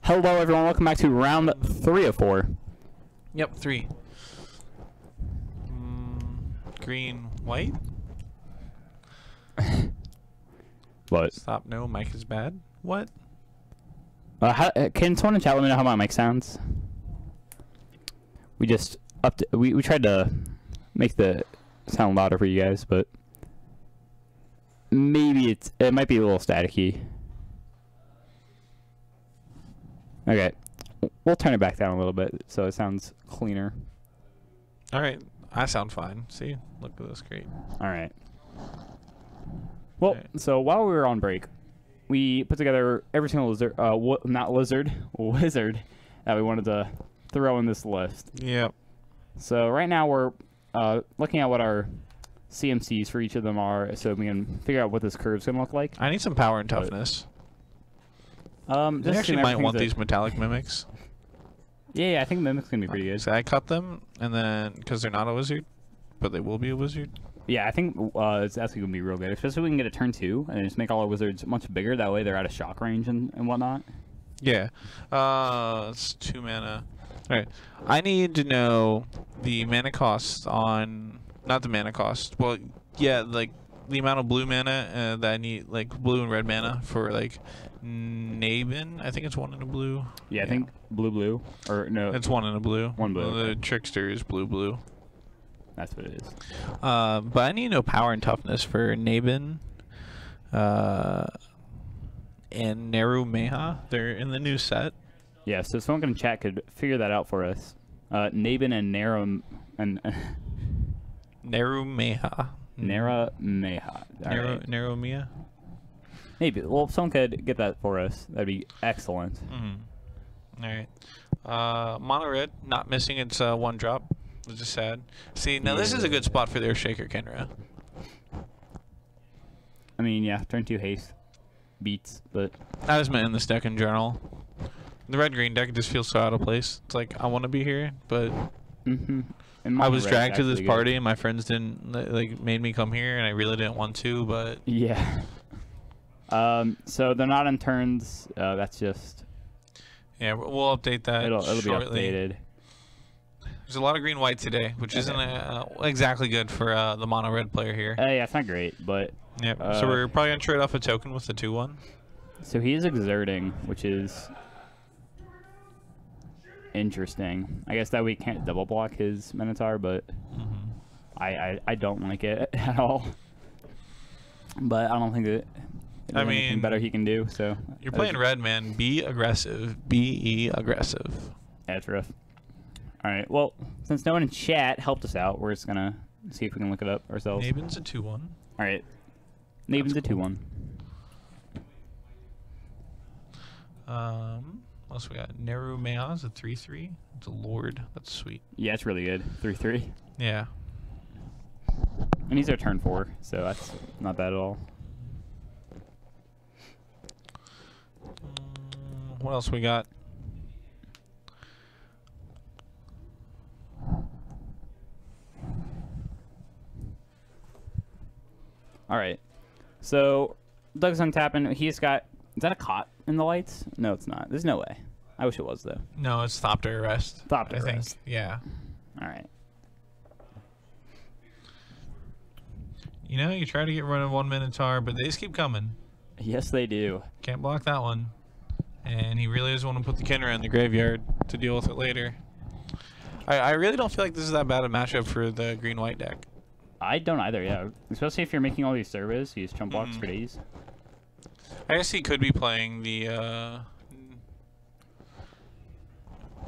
Hello, everyone. Welcome back to round 3 of 4. Yep, 3. Green, white. What? Stop. No, mic is bad. What? Can someone in chat let me know how my mic sounds? We just we tried to make the sound louder for you guys, but maybe it might be a little staticky. Okay, we'll turn it back down a little bit so it sounds cleaner. All right, I sound fine. See, look at this, great. All right. Well, so while we were on break, we put together every single wizard that we wanted to throw in this list. Yep. So right now we're looking at what our CMCs for each of them are, so we can figure out what this curve's gonna look like. I need some power and toughness. I actually might want these metallic mimics. Yeah, I think mimics gonna be pretty good. So I cut them, and then because they're not a wizard, but they will be a wizard. Yeah, I think it's actually gonna be real good, especially if we can get a turn 2 and just make all our wizards much bigger. That way they're out of shock range and whatnot. Yeah. It's 2 mana. All right. I need to know the mana cost on, not the mana cost. Well, yeah, like the amount of blue mana that I need, like blue and red mana for like Nabin. I think it's 1 in a blue. Yeah, I think blue, or no. It's 1 in a blue. 1 blue. The trickster is blue. That's what it is. But I need to know power and toughness for Nabin and Nerumeha. They're in the new set. Yeah, so someone in chat could figure that out for us. Nabin and Nerumeha. Nerumeha. Maybe. Well, if someone could get that for us, that'd be excellent. All right. Mono red, not missing its 1 drop. Which is sad. See, now this is a good spot for their Shaker Kenra. I mean, yeah, turn 2 haste beats, but I was meant in this deck in general. The red-green deck just feels so out of place. It's like, I want to be here, but I was dragged to this party, and my friends didn't, like, made me come here, and I really didn't want to, but... Yeah. So they're not in turns. That's just... Yeah, we'll update that It'll shortly. be updated. There's a lot of green-white today, which isn't exactly good for the mono-red player here. Yeah, it's not great, but... Yep. So we're probably going to trade off a token with the 2/1. So he is exerting, which is interesting. I guess that we can't double block his Minotaur, but I don't like it at all. But I don't think that there's anything better he can do. So you're playing red, man. Be aggressive. Be aggressive. That's rough. All right. Well, since no one in chat helped us out, we're just gonna see if we can look it up ourselves. Nabin's a 2/1. All right. Nabin's a 2/1. What else we got? Nerumeha's a 3/3. It's a lord. That's sweet. Yeah, it's really good. 3/3. Yeah. And he's our turn 4, so that's not bad at all. What else we got? All right. So Doug's untapping. He's got... Is that a cot in the lights? No, it's not. There's no way. I wish it was, though. No, it's Thopter Arrest. Thopter Arrest. Yeah. All right. You know, you try to get rid of 1 Minotaur, but they just keep coming. Yes, they do. Can't block that one. And he really doesn't want to put the Kenra in the graveyard to deal with it later. I really don't feel like this is that bad a matchup for the green-white deck. I don't either, yeah. Especially if you're making all these servers, you use chump blocks for days. I guess he could be playing the...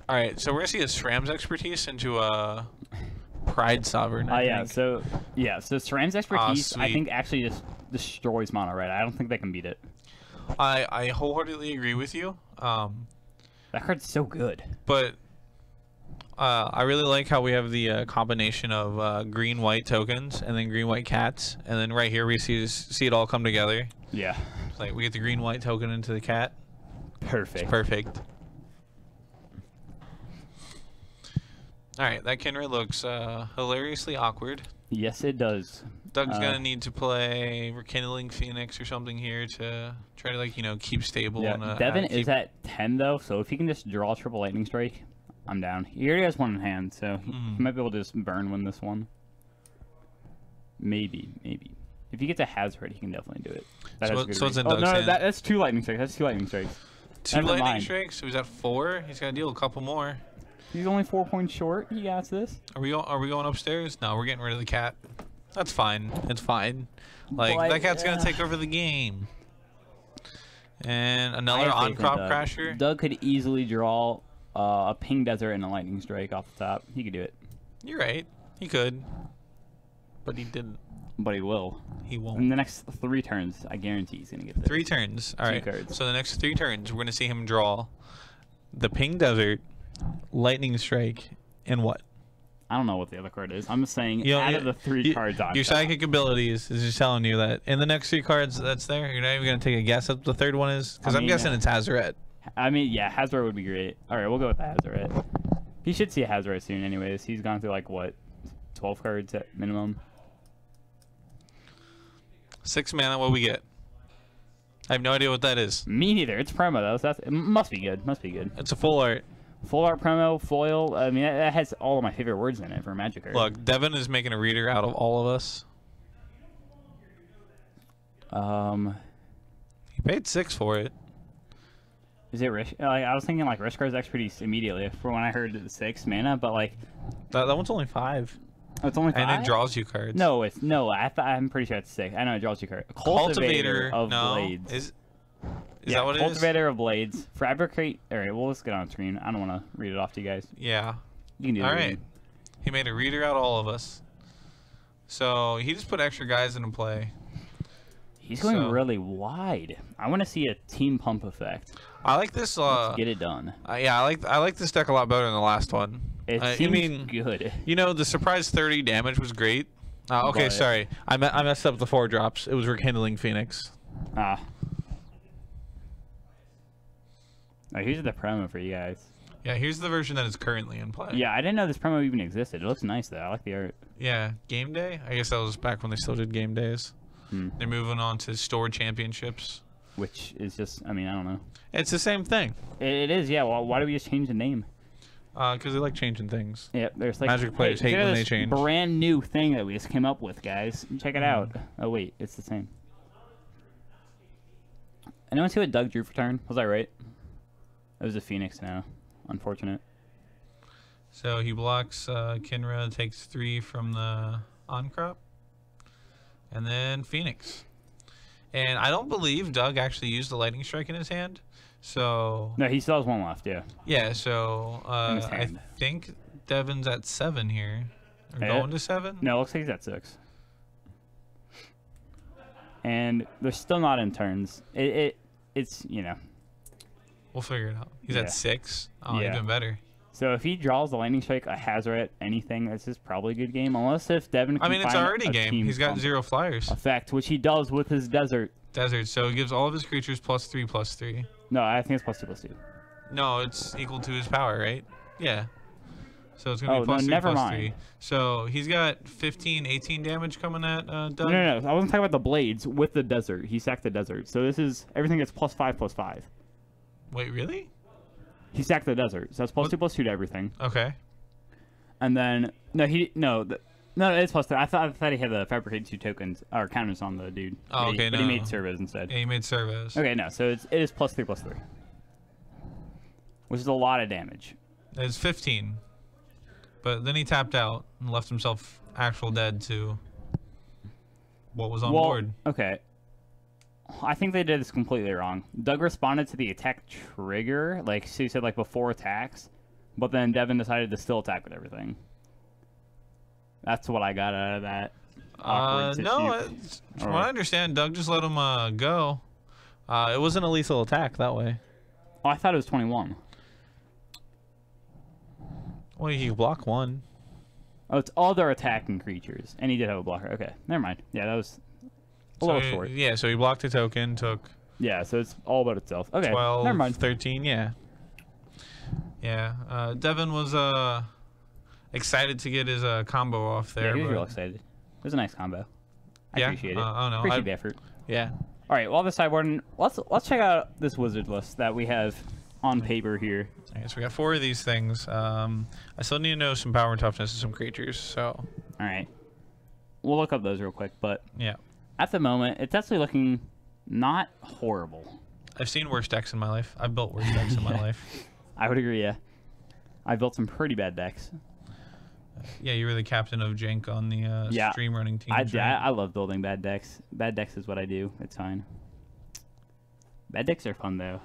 Alright, so we're going to see his Shram's expertise into a Pride Sovereign, I think. So Shram's expertise, I think, actually just destroys mono red. I don't think they can beat it. I wholeheartedly agree with you. That card's so good. But... I really like how we have the combination of green-white tokens and then green-white cats, and then right here we see it all come together. Yeah. It's like we get the green-white token into the cat. Perfect. It's perfect. All right, that Kenra looks hilariously awkward. Yes, it does. Doug's gonna need to play Rekindling Phoenix or something here to Try to, like, you know, keep stable. Yeah, and, Devon is at 10, though, so if he can just draw triple lightning strike, I'm down. He already has one in hand, so he might be able to just burn this one. Maybe. If he gets a hazard, he can definitely do it. So it's in no, Doug's hand. that's 2 lightning strikes. That's 2 lightning strikes. Two lightning strikes? So he's at 4. He's got to deal a couple more. He's only 4 points short. He got this. Are we going upstairs? No, we're getting rid of the cat. That's fine. It's fine. Like, that cat's going to take over the game. And another on-crop crasher. Doug could easily draw a ping desert and a lightning strike off the top. He could do it. You're right. He could. But he didn't. But he will. He won't. In the next 3 turns, I guarantee he's going to get this. 3 turns. All right. Cards. So the next 3 turns, we're going to see him draw the ping desert, lightning strike, and what? I don't know what the other card is. I'm just saying out of the 3 cards on your top. psychic abilities is just telling you that in the next 3 cards that's there, you're not even going to take a guess at what the 3rd one is? Because I'm guessing it's Hazaret. I mean, yeah, Hazaret would be great. All right, we'll go with the Hazaret. He should see a Hazaret soon anyways. He's gone through, like, what, 12 cards at minimum? 6 mana, what we get? I have no idea what that is. Me neither. It's promo, though, so it must be good. Must be good. It's a full art. Full art promo, foil. I mean, that has all of my favorite words in it for a Magic card. Look, Devon is making a reader out of all of us. He paid 6 for it. Is it Rish? Like, I was thinking like Rish cards expertise immediately for when I heard the 6 mana, but like that one's only 5. Oh, it's only 5? And it draws you cards. No, I'm pretty sure it's 6. I know it draws you cards. Cultivator of Blades. Is that what it is? Cultivator of Blades. Fabricate. All right, well, let's get on screen. I don't want to read it off to you guys. Yeah. You can do all that. Right. He made a reader out of all of us. So he just put extra guys into play. He's going really wide. I want to see a team pump effect. I like this. Let's get it done. Yeah, I like this deck a lot better than the last one. It seems good. You know, the surprise 30 damage was great. Okay, sorry. I messed up the 4 drops. It was Rekindling Phoenix. Ah. Oh, here's the promo for you guys. Yeah, here's the version that is currently in play. Yeah, I didn't know this promo even existed. It looks nice, though. I like the art. Yeah, Game Day? I guess that was back when they still did Game Days. They're moving on to Store Championships. Which is just, I mean, I don't know. It's the same thing. It is, yeah. Well, why do we just change the name? Because they like changing things. Yeah, there's like Magic players hate when they change. Brand new thing that we just came up with, guys. Check it out. Oh wait, it's the same. Anyone see what Doug drew for turn? Was I right? It was a Phoenix now. Unfortunate. So he blocks Kinra, takes 3 from the on-crop, and then Phoenix. And I don't believe Doug actually used the lightning strike in his hand. So no, he still has 1 left. Yeah. Yeah. So I think Devon's at 7 here. Or going to 7? No, it looks like he's at 6. And they're still not in turns. It's you know. We'll figure it out. He's at 6. Oh, even better. So if he draws the lightning strike, a Hazaret, anything, this is probably a good game. Unless if Devon can it's already game. He's got 0 flyers. Effect, which he does with his desert. So it gives all of his creatures +3/+3. No, I think it's +2/+2. No, it's equal to his power, right? Yeah. So it's going to be +3/+3. So he's got 15, 18 damage coming at Doug. No. I wasn't talking about the blades with the desert. He sacked the desert. So this is everything that's +5/+5. Wait, really? He sacked the desert, so that's +2/+2 to everything. Okay. And then no, it's +3. I thought he had the fabricate 2 tokens or counters on the dude. Oh, okay, but he made servos instead. Yeah, he made servos. Okay, no, so it is +3/+3, which is a lot of damage. It's 15, but then he tapped out and left himself actual dead to what was on board. Okay. I think they did this completely wrong. Doug responded to the attack trigger, like so he said, like before attacks, but then Devon decided to still attack with everything. That's what I got out of that. No, from what I understand, Doug just let him go. It wasn't a lethal attack that way. Oh, I thought it was 21. Well, you block 1. Oh, it's other attacking creatures, and he did have a blocker. Okay, never mind. Yeah, that was a little short. Yeah, so he blocked a token, took. Yeah, so it's all about itself. Okay, 12, never mind. 13, yeah. Yeah, Devon was excited to get his combo off there. Yeah, he was real excited. It was a nice combo. I appreciate it. I don't know. Appreciate the effort. Yeah. All right, well, the sideboard. Let's check out this wizard list that we have on paper here. Okay, so we got 4 of these things. I still need to know some power and toughness of some creatures. So. All right. We'll look up those real quick, but yeah. At the moment, it's actually looking not horrible. I've seen worse decks in my life. I've built worse decks in my life. I would agree, yeah. I built some pretty bad decks. Yeah, you were the captain of Jank on the stream running team. I love building bad decks. Bad decks is what I do. It's fine. Bad decks are fun, though.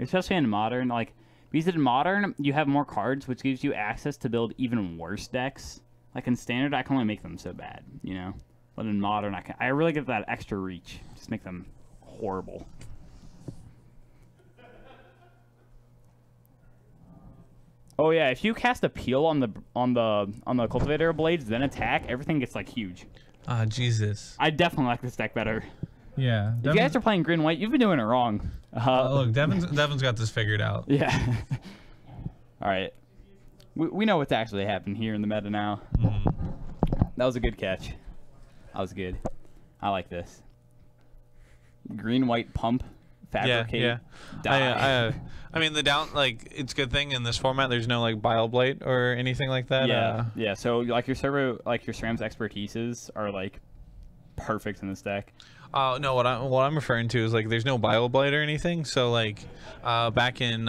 Especially in Modern. Like, because in Modern, you have more cards, which gives you access to build even worse decks. Like, in Standard, I can only make them so bad, you know? But in Modern, I really get that extra reach. Just make them horrible. Oh yeah, if you cast Appeal on the Cultivator Blades, then attack, everything gets like huge. Ah, Jesus. I definitely like this deck better. Yeah. If you guys are playing green white, you've been doing it wrong. Look, Devon's got this figured out. Yeah. All right. We know what's actually happened here in the meta now. That was a good catch. That was good. I like this. Green white pump. Fabricate. Yeah. I mean, it's a good thing in this format. There's no like Bile Blight or anything like that. Yeah. Yeah. So like your Ceram's expertises are like perfect in this deck. No, what I'm referring to is like there's no Bile Blight or anything. So like back in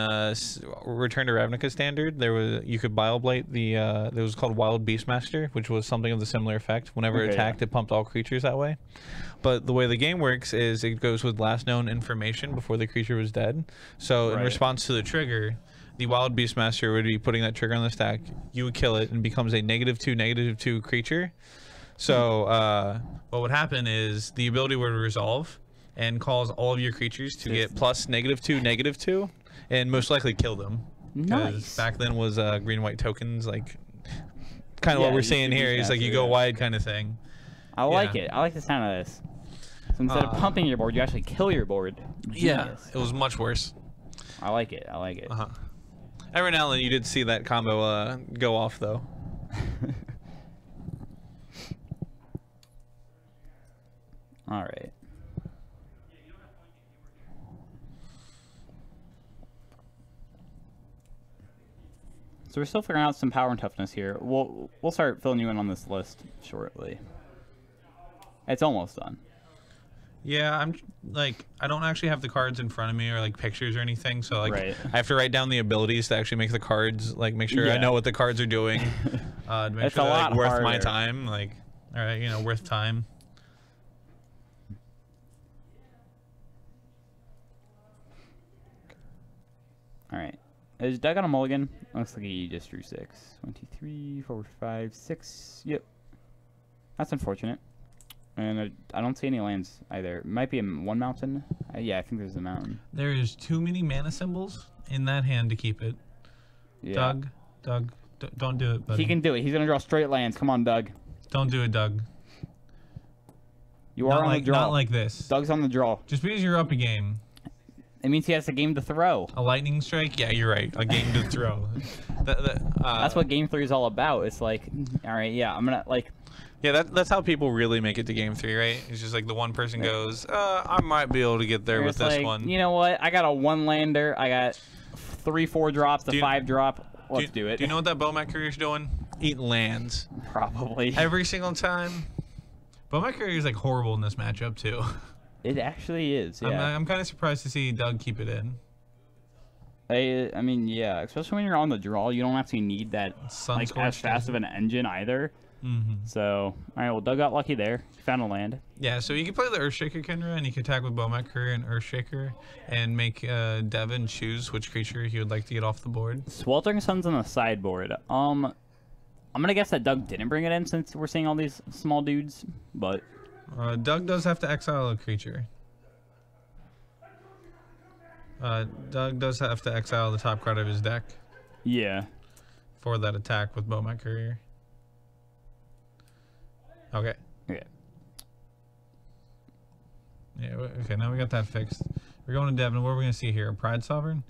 Return to Ravnica Standard, you could Bile Blight it was called Wild Beastmaster, which was something of the similar effect. Whenever it attacked, it pumped all creatures that way. But the way the game works is it goes with last known information before the creature was dead. So in response to the trigger, the Wild Beastmaster would be putting that trigger on the stack. You would kill it and it becomes a -2/-2 creature. So what would happen is the ability would resolve and cause all of your creatures to get plus -2/-2 and most likely kill them. Nice. Back then was green-white tokens, like kind of what we're saying here is like you go wide kind of thing. I like it. I like the sound of this. So instead of pumping your board, you actually kill your board. Genius. Yeah, it was much worse. I like it. I like it. Every now and then you did see that combo go off though. All right. So we're still figuring out some power and toughness here. We'll start filling you in on this list shortly. It's almost done. Yeah, I don't actually have the cards in front of me or like pictures or anything, so like I have to write down the abilities to actually make the cards, like make sure I know what the cards are doing. To make it's sure a lot they're, like, worth harder. my time, like all right, worth time. All right. Is Doug on a mulligan? Looks like he just drew 6. 1, 2, 3, 4, 5, 6. Yep. That's unfortunate. And I don't see any lands either. It might be one mountain. Yeah, I think there's a mountain. There is too many mana symbols in that hand to keep it. Yeah. Doug, don't do it, buddy. He can do it. He's gonna draw straight lands. Come on, Doug. Don't do it, Doug. You are on the draw. Not like this. Doug's on the draw. Just because you're up a game. It means he has a game to throw. A lightning strike? Yeah, you're right. A game to throw. That's what Game 3 is all about. It's like, all right, yeah, I'm gonna like. Yeah, that's how people really make it to Game 3, right? It's just like the one person goes, I might be able to get there with this one. You know what? I got a 1-lander. I got 3/4 drops, the 5 drop. Let's do it. Do you know what that Bowmat Courier's doing? Eating lands. Probably. Every single time. Bowmat Courier's like horrible in this matchup too. It actually is. Yeah. I'm kind of surprised to see Doug keep it in. I mean, yeah, especially when you're on the draw, you don't actually need that like as fast of an engine either. So, all right, well, Doug got lucky there. He found a land. Yeah, so you can play the Earthshaker Kenra, and you can attack with Bowmat Courier and Earthshaker, and make Devon choose which creature he would like to get off the board. Sweltering Sun's on the sideboard. I'm gonna guess that Doug didn't bring it in since we're seeing all these small dudes, but Doug does have to exile a creature. Doug does have to exile the top card of his deck. Yeah. For that attack with Bowmat Courier. Okay. Okay. Yeah, okay, now we got that fixed. We're going to Devon. What are we going to see here? A Pride Sovereign?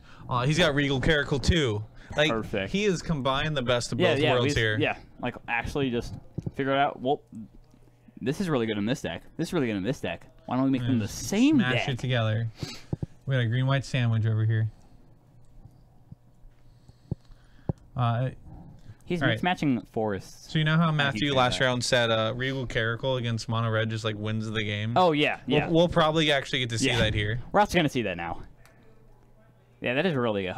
He's got Regal Caracal too. Like, perfect. He has combined the best of both worlds here. Yeah, like actually just figure it out. Well, this is really good in this deck. This is really good in this deck. Why don't we make them the same Smash deck? it together. We got a green-white sandwich over here. He's matching forests. So you know how Matthew last round said Regal Caracal against Mono Red just like wins the game? Oh yeah, yeah. We'll probably actually get to see that here. We're also gonna see that now. Yeah, that is really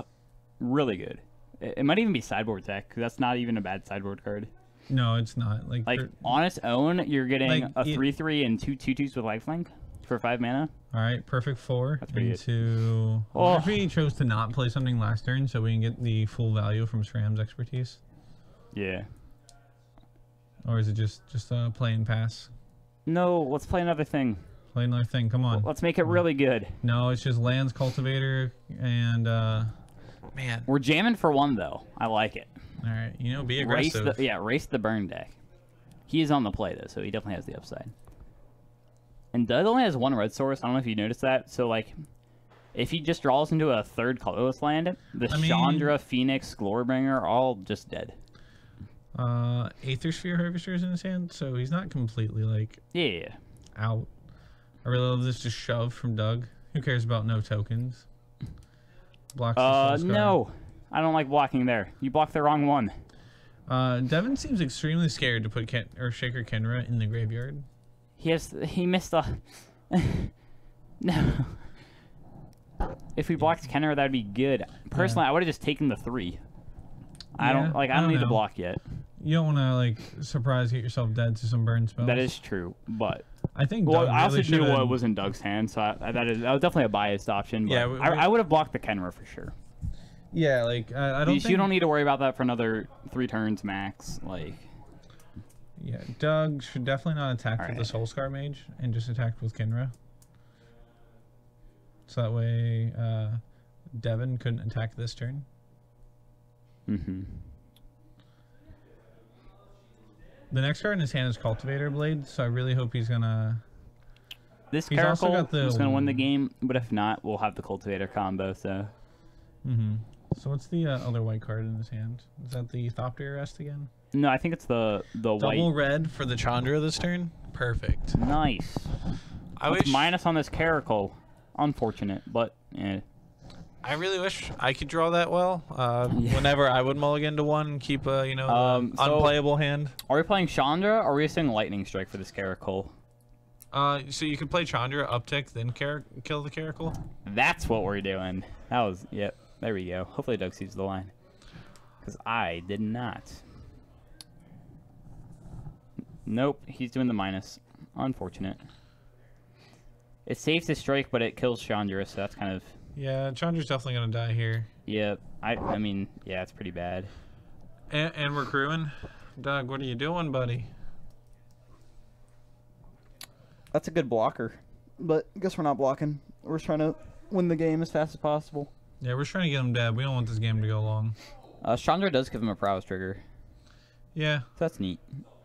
good. It might even be sideboard tech, because that's not even a bad sideboard card. No, it's not. Like on its own, you're getting like, a 3/3 and 2 2/2s with lifelink for 5 mana. All right, perfect 4. That's pretty good. What if he chose to not play something last turn so we can get the full value from SRAM's expertise? Yeah. Or is it just a play and pass? No, let's play another thing. Play another thing. Come on. Let's make it really good. No, it's just lands, cultivator, and man. We're jamming for 1 though. I like it. All right, you know, be aggressive. Race the burn deck. He is on the play though, so he definitely has the upside. And Doug only has 1 red source. I don't know if you noticed that. So like, if he just draws into a 3rd colorless land, the Chandra, Phoenix, Glorybringer are all just dead. Aether Sphere Harvester's in his hand, so he's not completely like out. I really love this just shove from Doug. Who cares about no tokens? Blocks the Soul no. I don't like blocking there. You blocked the wrong one. Devon seems extremely scared to put Shaker Kenra in the graveyard. He missed a no. If we blocked Kenra, that'd be good. Personally, I would have just taken the 3. I don't need to block yet. You don't want to like surprise get yourself dead to some burn spells. That is true, but I think Doug I also knew what was in Doug's hand, so that was definitely a biased option. But yeah, I would have blocked the Kenra for sure. Yeah, like I don't. You don't need to worry about that for another 3 turns max. Like. Yeah, Doug should definitely not attack with the Soulscar Mage and just attack with Kenra. So that way, Devon couldn't attack this turn. Mm-hmm. The next card in his hand is Cultivator Blade, so I really hope he's gonna. This Caracal is gonna win the game, but if not, we'll have the Cultivator combo. So. Mm-hmm. So what's the other white card in his hand? Is that the Thopter Arrest again? No, I think it's the white. Double red for the Chandra this turn. Perfect. Nice. I wish minus on this Caracal. Unfortunate, but yeah. I really wish I could draw that well. Whenever I would mulligan to 1, keep a unplayable hand. Are we playing Chandra, or are we saying Lightning Strike for this Caracal? So you can play Chandra, uptick, then kill the Caracal. That's what we're doing. That was there we go. Hopefully Doug sees the line, because I did not. Nope, he's doing the minus. Unfortunate. It's safe to strike, but it kills Chandra, so that's kind of... Yeah, Chandra's definitely going to die here. Yeah, I mean, yeah, it's pretty bad. And we're crewing. Doug, what are you doing, buddy? That's a good blocker, but I guess we're not blocking. We're just trying to win the game as fast as possible. Yeah, we're trying to get him dead. We don't want this game to go long. Chandra does give him a prowess trigger. Yeah. So that's neat,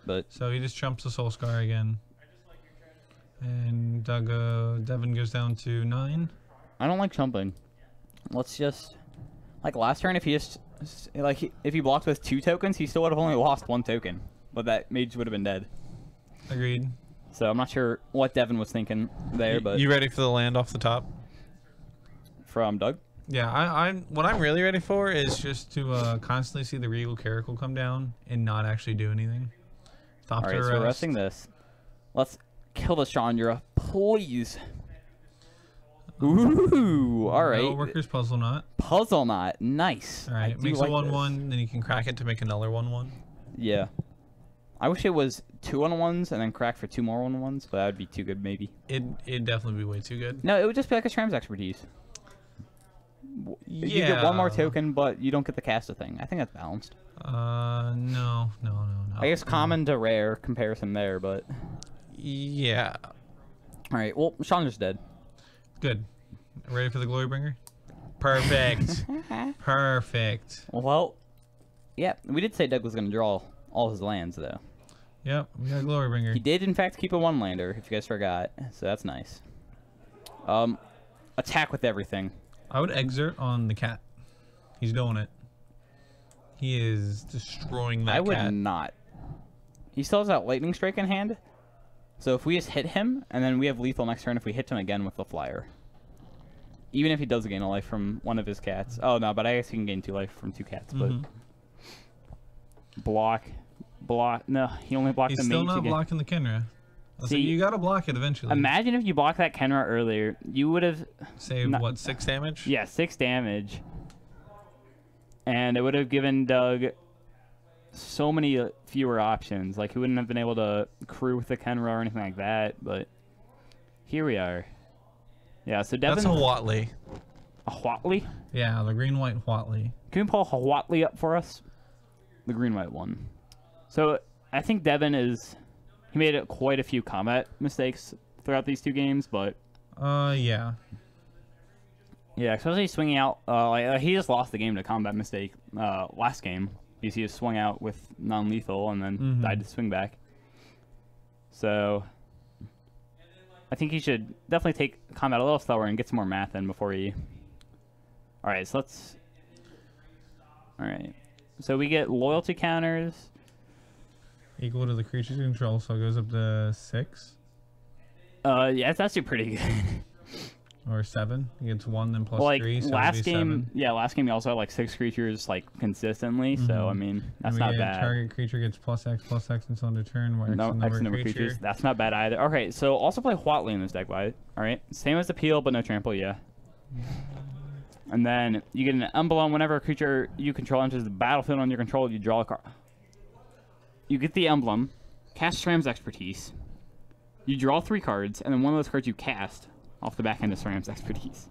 but... So he just chumps the Soul Scar again. And Devon goes down to 9. I don't like chumping. Let's just... Like last turn, if he just... if he blocked with 2 tokens, he still would have only lost 1 token. But that mage would have been dead. Agreed. So I'm not sure what Devon was thinking there, but... You ready for the land off the top? From Doug? Yeah, what I'm really ready for is just to constantly see the Regal Caracal come down and not actually do anything. Alright, so we're resting this. Let's kill the Chandra, please. Ooh, alright. No workers Puzzle Knot. Puzzle Knot, nice. Alright, makes a 1/1, then you can crack it to make another 1/1. Yeah. I wish it was 2 1/1s and then crack for 2 more 1/1s, but that would be too good maybe. It'd definitely be way too good. No, it would just be like a SRAM's expertise. You get 1 more token, but you don't get the cast thing. I think that's balanced. No. I guess common to rare comparison there, but... Yeah. Alright, well, Chandra's dead. Good. Ready for the Glorybringer? Perfect. Perfect. Well, yeah, we did say Doug was going to draw all his lands, though. Yep, we got Glorybringer. He did, in fact, keep a 1-lander, if you guys forgot, so that's nice. Attack with everything. I would exert on the cat. He's doing it. He is destroying that cat. I would not. He still has that Lightning Strike in hand? So if we just hit him, and then we have lethal next turn if we hit him again with the flyer. Even if he does gain a life from one of his cats. Oh, no, but I guess he can gain 2 life from 2 cats. But block. No, he only blocked the mage. He's still not blocking the Kenra. See, you got to block it eventually. Imagine if you blocked that Kenra earlier. You would have... saved, what, 6 damage? Yeah, 6 damage. And it would have given Doug so many fewer options. Like, he wouldn't have been able to crew with the Kenra or anything like that. But here we are. Yeah, so Devon... That's a Watley. A Watley? Yeah, the green-white Watley. Can we pull a Watley up for us? The green-white one. So, I think Devon is... He made quite a few combat mistakes throughout these 2 games, but... yeah. Yeah, especially swinging out... he just lost the game to combat mistake last game. Because he just swung out with non-lethal and then died to swing back. So... I think he should definitely take combat a little slower and get some more math in before he... Alright, so let's... Alright. So we get loyalty counters... Equal to the creature's control, so it goes up to 6. Yeah, it's actually pretty good. Or 7. He gets 1, then plus like 3. So last game, 7. yeah, last game you also had like 6 creatures like consistently. So I mean, that's not bad. Target creature gets plus X until end of turn. No X number of creatures. That's not bad either. Okay, so also play Watley in this deck, right? All right, same as the peel, but no trample. Yeah. And then you get an emblem whenever a creature you control enters the battlefield on your control. You draw a card. You get the emblem, cast SRAM's Expertise. You draw 3 cards, and then one of those cards you cast off the back end of SRAM's Expertise.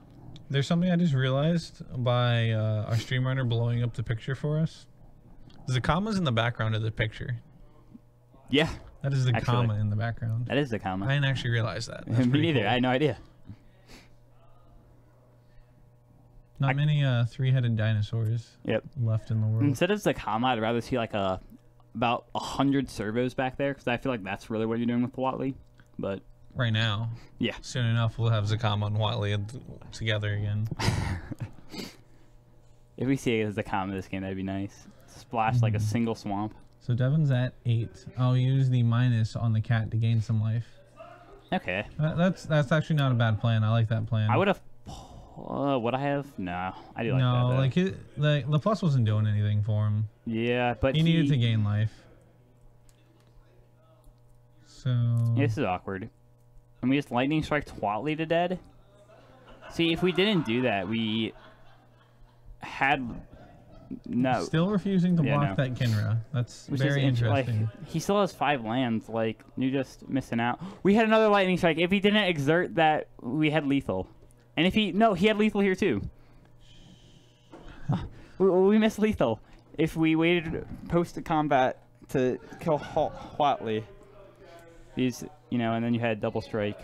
There's something I just realized by our streamrunner blowing up the picture for us. The comma's in the background of the picture. Yeah. That is the comma in the background. That is the comma. I didn't actually realize that. Me neither. Cool. I had no idea. Not many 3-headed dinosaurs left in the world. Instead of the comma, I'd rather see like about 100 servos back there, because I feel like that's really what you're doing with the Watley. But right now, yeah, soon enough we'll have Zakama and Watley together again. If we see it as Zakama this game, that'd be nice. Splash like a single swamp. So Devon's at 8. I'll use the minus on the cat to gain some life. Okay. That's actually not a bad plan. I like that plan. I would have. Would I have? No, I do like that. No, like the plus wasn't doing anything for him. Yeah, but he needed to gain life. So yeah, this is awkward. And we just lightning strike Watley to dead. See, if we didn't do that, we had no. Still refusing to block that Kenra. That's very interesting. Like, he still has 5 lands. Like, you're just missing out. We had another lightning strike. If he didn't exert that, we had lethal. And if he had lethal here too. We missed lethal. If we waited post combat to kill Watley, these, and then you had double strike.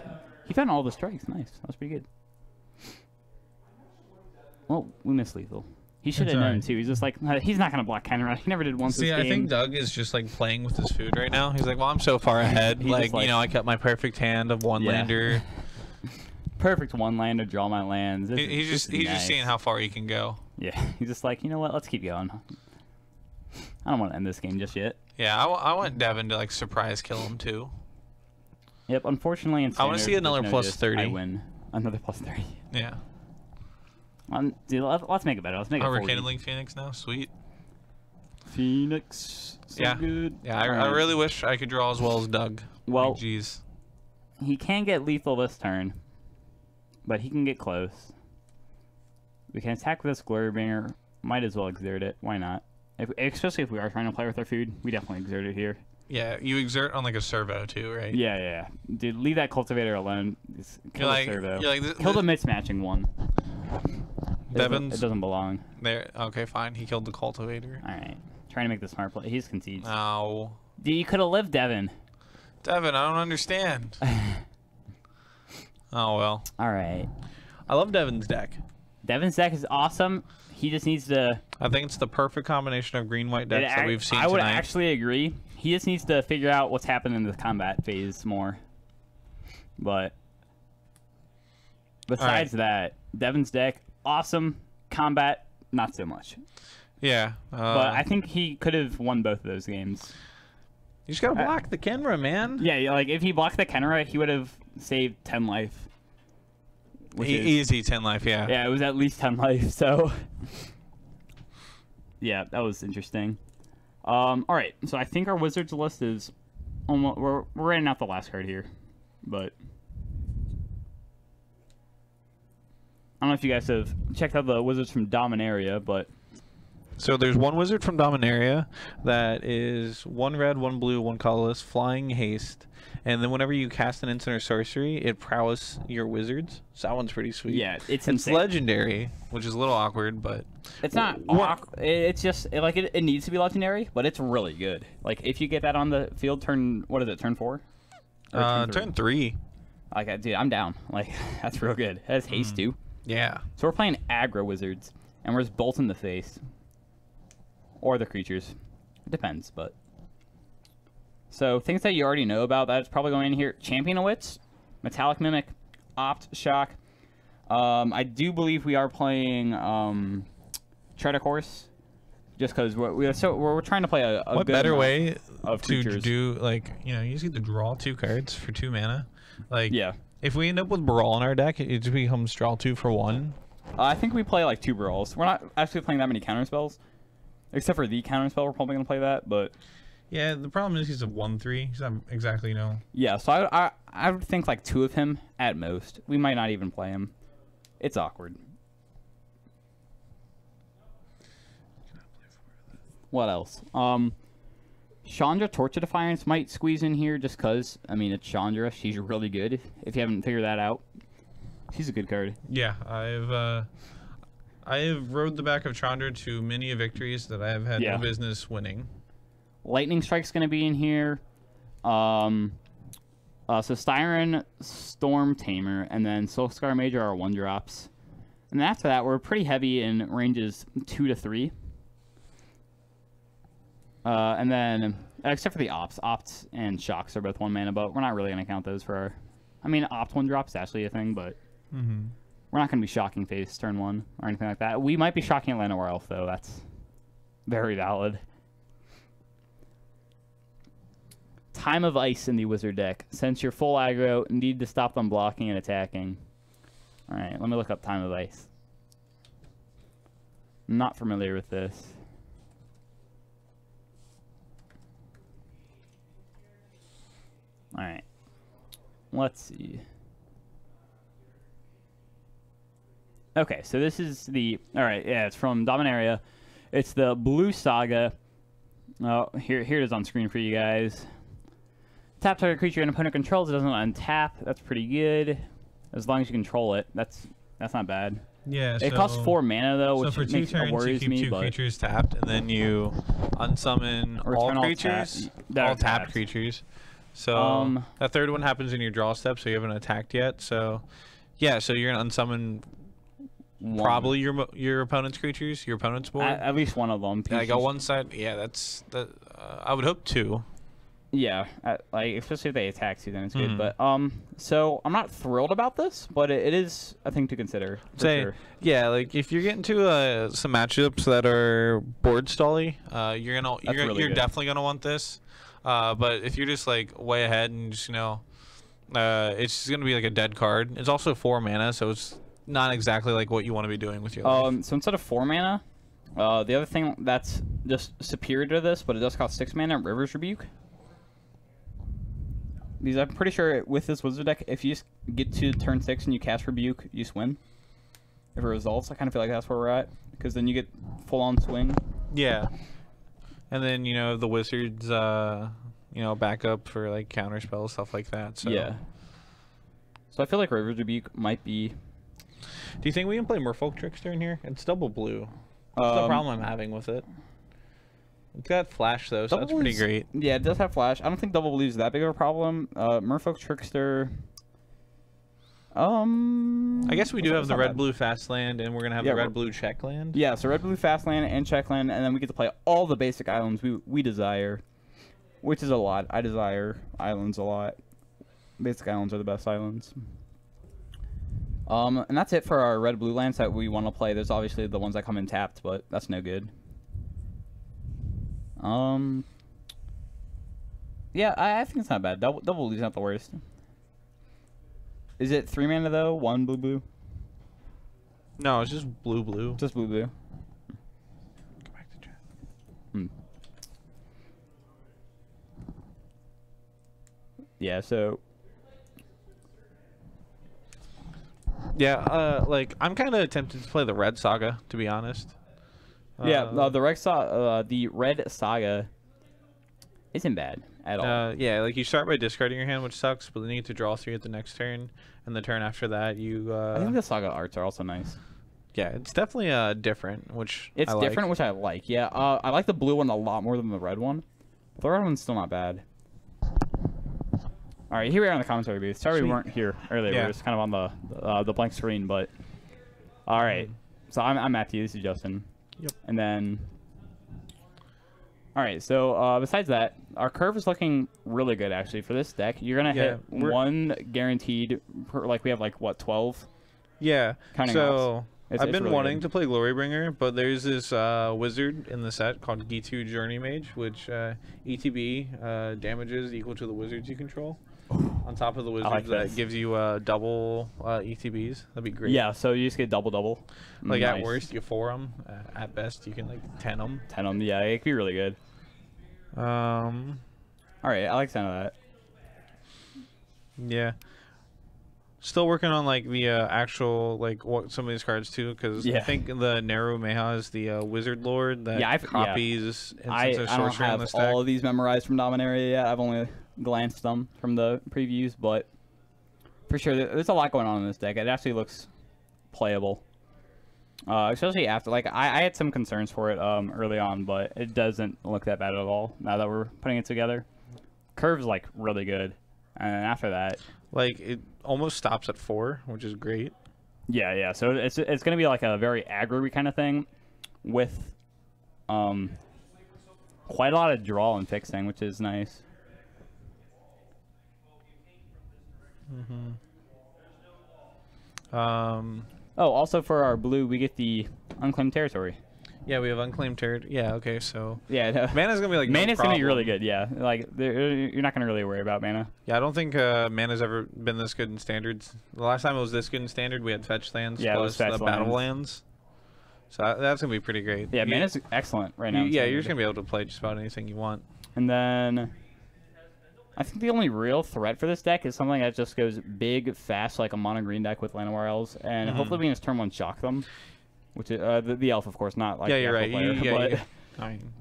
He found all the strikes. Nice. That was pretty good. Well, we missed lethal. He should have known too. He's just like, he's not gonna block Kenra. He never did once. See, I think Doug is just like playing with his food right now. He's like, well, I'm so far ahead. like, I kept my perfect hand of one lander. Perfect one lander, draw my lands. He's just seeing how far he can go. Yeah, he's just like, you know what? Let's keep going. I don't want to end this game just yet. Yeah, I want Devon to like surprise kill him too. Yep. Unfortunately, in I want to see another plus 30. I win another plus 30. Yeah. Dude, let's make it better. Let's make it 40. We're kindling Phoenix now. Sweet. Phoenix. So good. Yeah, I really wish I could draw as well as Doug. Well, jeez. He can get lethal this turn, but he can get close. We can attack with this Glorybringer. Might as well exert it. Why not? Especially if we are trying to play with our food, we definitely exert it here. Yeah, you exert on like a servo too, right? Yeah. Dude, leave that cultivator alone. Just kill the servo. Like, kill the mismatching one. Devon's... It doesn't belong. There. Okay, fine. He killed the cultivator. All right. Trying to make the smart play. He's concedes. No. Dude, you could have lived, Devon. Devon, I don't understand. Oh, well. All right. I love Devon's deck. Devon's deck is awesome. He just needs to... I think it's the perfect combination of green-white decks that we've seen tonight. I would actually agree. He just needs to figure out what's happening in the combat phase more. But besides that, Devon's deck, awesome. Combat, not so much. Yeah. But I think he could have won both of those games. You just gotta block the Kenra, man. Yeah, like if he blocked the Kenra, he would have saved 10 life. Easy 10 life, yeah. Yeah, it was at least 10 life, so... yeah, that was interesting. Alright, so I think our Wizards list is... almost, we're running out the last card here, but... I don't know if you guys have checked out the Wizards from Dominaria, but... So there's one wizard from Dominaria that is 1 red, 1 blue, 1 colorless, flying haste, and then whenever you cast an instant or sorcery, it prowess your wizards. So that one's pretty sweet. Yeah, it's insane. Legendary, which is a little awkward, but it's not. It's just it needs to be legendary, but it's really good. Like if you get that on the field, turn what is it? Turn 4? Turn 3. Like dude, I'm down. Like that's real good. It has haste too. Yeah. So we're playing aggro wizards, and we're just bolting the face. Or the creatures. It depends, but... So, things that you already know about, that's probably going in here. Champion of Wits, Metallic Mimic, Opt Shock. I do believe we are playing Tread a Course. Just because we're trying to play a what good better way of to creatures. Do, like, you know, you just get to draw 2 cards for 2 mana. Like, yeah. If we end up with Brawl in our deck, it just becomes draw 2 for 1. I think we play like 2 Brawls. We're not actually playing that many counter spells. Except for the counter spell, we're probably going to play that, but... Yeah, the problem is he's a 1/3. He's not exactly, you know... Yeah, so I would think like 2 of him at most. We might not even play him. It's awkward. What else? Chandra, Torch of Defiance might squeeze in here just because, I mean, it's Chandra. She's really good, if you haven't figured that out. She's a good card. Yeah, I have rode the back of Chandra to many victories that I have had no business winning. Lightning Strike's going to be in here. So Styron, Storm Tamer, and then Silkscar Major are 1-drops. And then after that, we're pretty heavy in ranges 2 to 3. And then, except for the Opts and Shocks are both 1 mana, but we're not really going to count those for our... I mean, Opt 1-drop's is actually a thing, but... We're not going to be shocking face turn 1 or anything like that. We might be shocking Atlanta War Elf, though. That's very valid. Time of Ice in the Wizard deck. Since you're full aggro, need to stop them blocking and attacking. Alright, let me look up Time of Ice. I'm not familiar with this. Alright. Let's see. Okay, so this is the... Alright, yeah, it's from Dominaria. It's the Blue Saga. Oh, here it is on screen for you guys. Tap target creature an opponent controls. It doesn't untap. That's pretty good. As long as you control it. That's not bad. Yeah, it costs 4 mana, though, which for 2 turns, worries you keep me. 2 creatures tapped, and then you unsummon all creatures. All tapped creatures. So that third one happens in your draw step, so you haven't attacked yet. So, yeah, so you're going to unsummon... Probably your opponent's creatures, your opponent's board. At least one of them. I got one side. Yeah, that's that. I would hope 2. Yeah, like especially if they attack you, then it's good. But so I'm not thrilled about this, but it is a thing to consider. Sure. Yeah, like if you're getting to some matchups that are board stally, you're definitely gonna want this. But if you're just like way ahead and just it's just gonna be like a dead card. It's also 4 mana, so it's not exactly like what you want to be doing with your life. So instead of 4 mana, the other thing that's just superior to this, but it does cost 6 mana, River's Rebuke. Because I'm pretty sure with this Wizard deck, if you just get to turn 6 and you cast Rebuke, you just win. If it results, I kind of feel like that's where we're at. Because then you get full-on swing. Yeah. And then, the Wizards, back up for, like, counter spells, stuff like that. So. Yeah. So I feel like River's Rebuke might be... Do you think we can play Merfolk Trickster in here? It's double blue. That's the problem I'm having with it. It's got flash though, so that's pretty great. Yeah, it does have flash. I don't think double blue is that big of a problem. Merfolk Trickster. I guess we do have the red-blue fast land, and we're gonna have the red-blue check land. Yeah, so red-blue fast land and check land, and then we get to play all the basic islands we desire, which is a lot. I desire islands a lot. Basic islands are the best islands. And that's it for our red-blue lands that we want to play. There's obviously the ones that come in tapped, but that's no good. Yeah, I think it's not bad. Double blue's not the worst. Is it 3 mana though? 1 blue? No, it's just blue. Just blue. Go back to chat. Yeah, so... Yeah, like, I'm kind of tempted to play the Red Saga, to be honest. Yeah, the Red Saga isn't bad at all. Yeah, like, you start by discarding your hand, which sucks, but then you get to draw 3 at the next turn, and the turn after that, you... I think the Saga arts are also nice. Yeah, it's definitely different, which It's I different, like. which I like, yeah. I like the blue one a lot more than the red one. The red one's still not bad. All right, here we are on the commentary booth. Sorry we weren't here earlier. Yeah. We were just kind of on the blank screen, but all right. So I'm Matthew. This is Justin. Yep. And then, all right. So besides that, our curve is looking really good actually for this deck. You're gonna hit one guaranteed. Like we have like what 12? Yeah. So I've been really wanting to play Glorybringer, but there's this wizard in the set called G2 Journey Mage, which ETB damages equal to the wizards you control. On top of the wizards, that gives you double ETBs. That'd be great. Yeah, so you just get double. Like at worst, you 4 them. At best, you can like 10 them. 10 them, yeah, it could be really good. All right, I like the sound of that. Yeah. Still working on like the actual like what some of these cards too, because I think the Neru Meha is the Wizard Lord that copies. I don't have all of these memorized from Dominaria yet. I've only glanced them from the previews, but for sure there's a lot going on in this deck. It actually looks playable, especially after like I had some concerns for it early on, but it doesn't look that bad at all now that we're putting it together. Curve's like really good, and after that, like it almost stops at 4, which is great. Yeah. So it's gonna be like a very aggro kind of thing, with quite a lot of draw and fixing, which is nice. Oh, also for our blue, we get the unclaimed territory. Yeah, we have unclaimed territory. Yeah, okay, so yeah, no. Mana's gonna be like Mana's gonna be really good. Yeah, like you're not gonna really worry about mana. Yeah, I don't think Mana's ever been this good in standards. The last time it was this good in standard, we had fetch lands plus the battle lands. So that's gonna be pretty great. Yeah, Mana's excellent right now. Yeah, you're just gonna be able to play just about anything you want. And then I think the only real threat for this deck is something that just goes big, fast, like a mono green deck with Llanowar Elves, and hopefully we can just turn 1 shock them. Which is the elf, of course, not like the right. Player, I mean,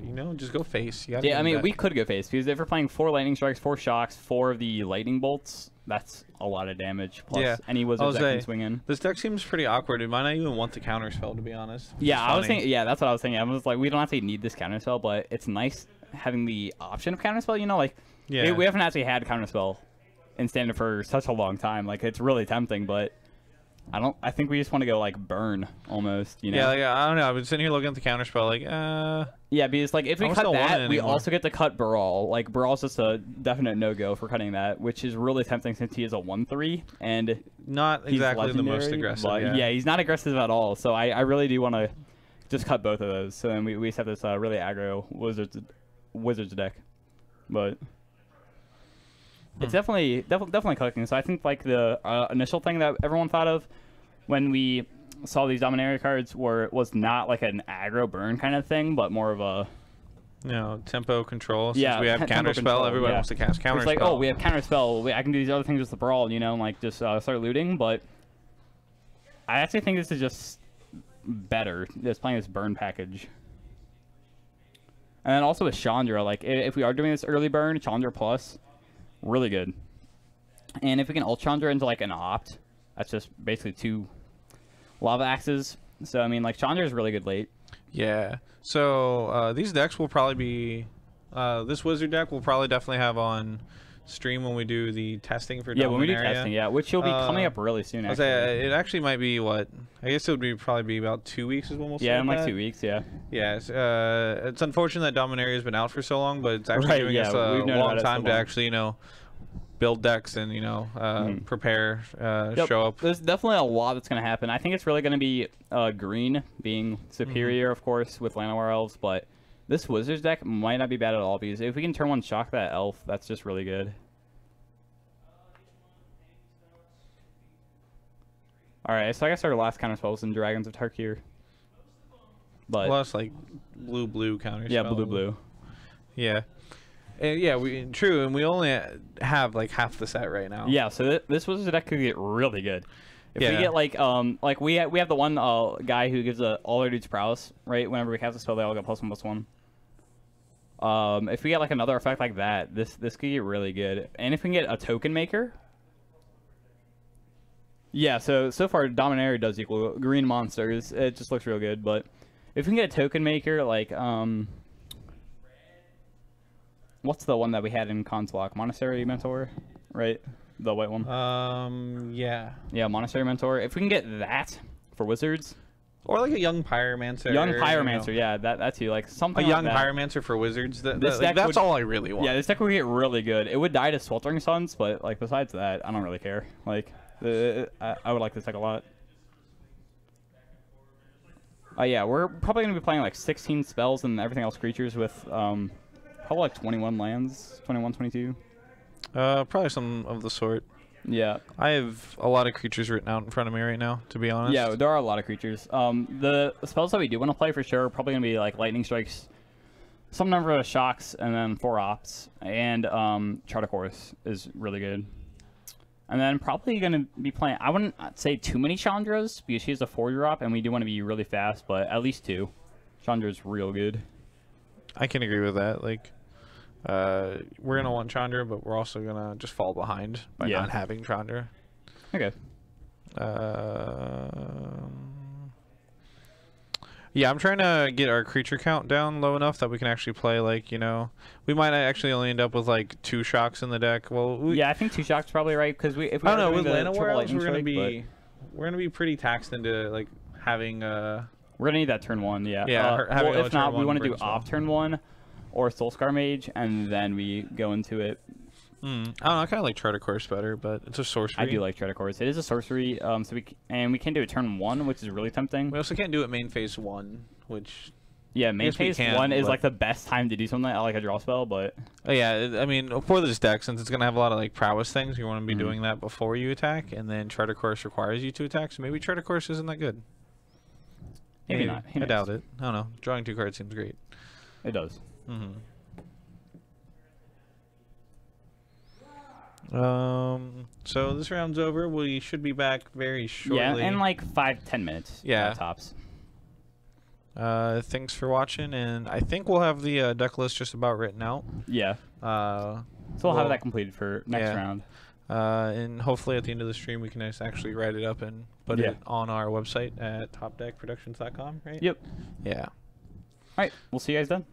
you know, just go face. Yeah, I mean, we could go face because if we're playing 4 lightning strikes, 4 shocks, 4 of the lightning bolts, that's a lot of damage. Plus any wizards that can swing in. This deck seems pretty awkward. We might not even want the counterspell, to be honest. Yeah, I was thinking. Yeah, that's what I was thinking. I was like, we don't actually need this counterspell, but it's nice having the option of counterspell. You know, like we haven't actually had counterspell in standard for such a long time. Like it's really tempting, but I think we just want to go like burn almost, you know. Yeah, like, I don't know. I've been sitting here looking at the counterspell, like, yeah, because like if we cut that, we also get to cut Baral. Like Baral's just a definite no-go for cutting that, which is really tempting since he is a 1/3 and not exactly the most aggressive. But yeah, he's not aggressive at all. So I really do want to just cut both of those. So then we just have this really aggro wizards deck, but. It's definitely clicking. So I think like the initial thing that everyone thought of when we saw these Dominaria cards was not like an aggro burn kind of thing, but more of a tempo control. Since we have counterspell, everybody wants to cast counterspell. It's like, oh, we have counterspell. I can do these other things with the Brawl, you know, and like just start looting. But I actually think this is just better, just playing this burn package. And then also with Chandra, like if we are doing this early burn, Chandra plus. Really good. And if we can ult Chandra into like an opt, that's just basically 2 lava axes. So I mean, like Chandra is really good late. Yeah. So these decks will probably be this wizard deck will probably definitely have on stream when we do the testing for when we do testing, which will be coming up really soon. Actually, it actually might be I guess it would probably be about 2 weeks is when we'll see. Yeah, in like 2 weeks. Yeah. Yeah. It's unfortunate that Dominaria has been out for so long, but it's actually giving us a long time to actually build decks and prepare, show up. There's definitely a lot that's going to happen. I think it's really going to be green being superior, of course, with Llanowar Elves, but This Wizards deck might not be bad at all, because if we can turn 1 shock that elf, that's just really good. Alright, so I guess our last counter spell was in Dragons of Tarkir. But well, it's like blue counter spell. Yeah, blue. Yeah. Yeah, true, and we only have like half the set right now. Yeah, so this Wizards deck could get really good. If we get like we have the one guy who gives all our dudes prowess, right? Whenever we cast a spell, they all get +1/+1. If we get like another effect like that, this could get really good. And if we can get a token maker, yeah. So far, Dominaria does equal green monsters. It just looks real good. But if we can get a token maker, like what's the one that we had in Conslock? Monastery Mentor, right? The white one. Yeah. Yeah, Monastery Mentor. If we can get that for Wizards. Or like a young Pyromancer. Young Pyromancer, yeah, that's you. Like something. A young like that. Pyromancer for Wizards. That's all I really want. Yeah, this deck would get really good. It would die to Sweltering Suns, but like besides that, I don't really care. Like, I would like this deck a lot. Yeah, we're probably gonna be playing like 16 spells and everything else creatures with probably like 21 lands, 21, 22. Probably some of the sort. Yeah. I have a lot of creatures written out in front of me right now, to be honest. Yeah, there are a lot of creatures. The spells that we do want to play for sure are probably going to be like Lightning Strikes, some number of Shocks, and then 4 Ops. And Chart of Course is really good. And then probably going to be playing, I wouldn't say too many Chandras, because she's a 4-drop, and we do want to be really fast, but at least 2. Chandra's real good. I can agree with that. Like, we're gonna want Chandra, but we're also gonna just fall behind by not having Chandra. Okay. Yeah, I'm trying to get our creature count down low enough that we can actually play, like, you know, we might actually only end up with like 2 shocks in the deck. Well, yeah, I think 2 shocks probably right, because if we I don't know, with Llanowar, we're gonna be pretty taxed into like having we're gonna need that turn 1, yeah. Well, if not, we want to do off turn 1 or Soulscar Mage, and then we go into it. I don't know, I kind of like Chart of Course better, but it's a sorcery. I do like Chart of Course. It is a sorcery, so we can't do it turn 1, which is really tempting. We also can't do it main phase 1, which... Yeah, main phase 1 is like the best time to do something like a draw spell, but... Yeah, I mean, for this deck, since it's going to have a lot of like prowess things, you want to be doing that before you attack, and then Chart of Course requires you to attack, so maybe Chart of Course isn't that good. Maybe not. I doubt it. I don't know. Drawing 2 cards seems great. It does. So this round's over. We should be back very shortly. Yeah, in like 5-10 minutes. Yeah. Tops. Thanks for watching, and I think we'll have the deck list just about written out. Yeah. So we'll have that completed for next round. And hopefully at the end of the stream we can just actually write it up and put it on our website at topdeckproductions.com, right? Yep. Yeah. All right. We'll see you guys then.